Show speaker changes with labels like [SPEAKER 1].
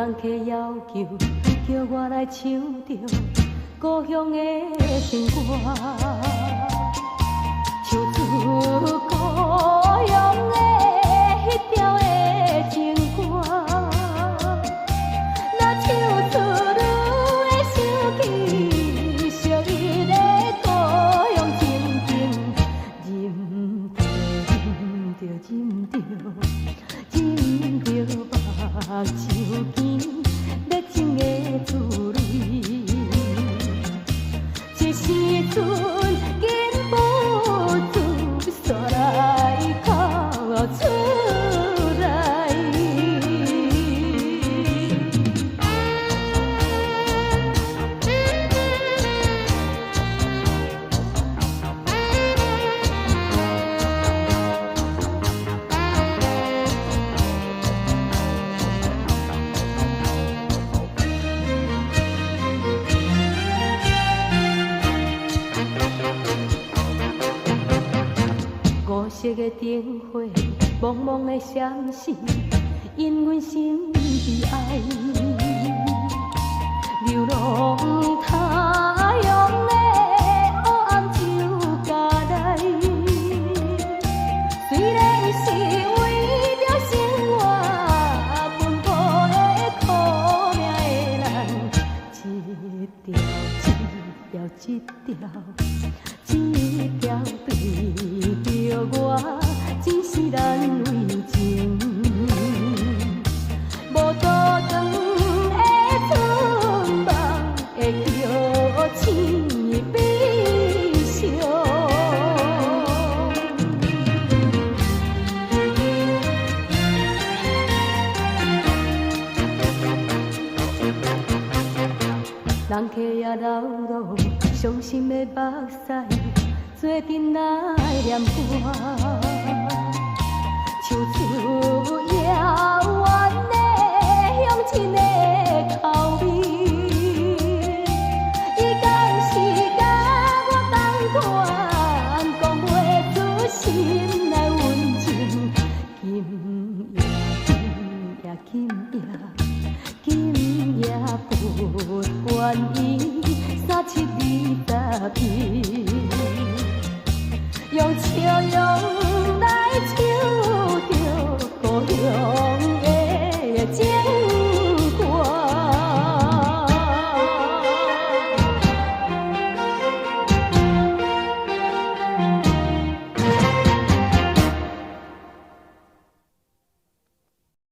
[SPEAKER 1] 人客要求，叫我来唱着故乡的情歌，唱出故乡的迄条的情歌。若唱出愈会想起昔日的故乡情景，忍着忍着忍着忍着目睭边热情的滋泪。这时阵紧不住煞来哭出来。五色的灯火，茫茫的闪烁，因阮心悲哀。流浪他乡的黑暗就加来，虽然是为着生活奔波的苦命的人，一条一条一条对着我，只是咱为情。无多长的春梦，会叫醒悲伤。人客也流落，伤心的目屎，做阵来念歌，唱出遥远的乡亲的口味。伊敢是甲我同款，讲袂出心内温情。今夜不愿意372片，用笑容来唱着故乡。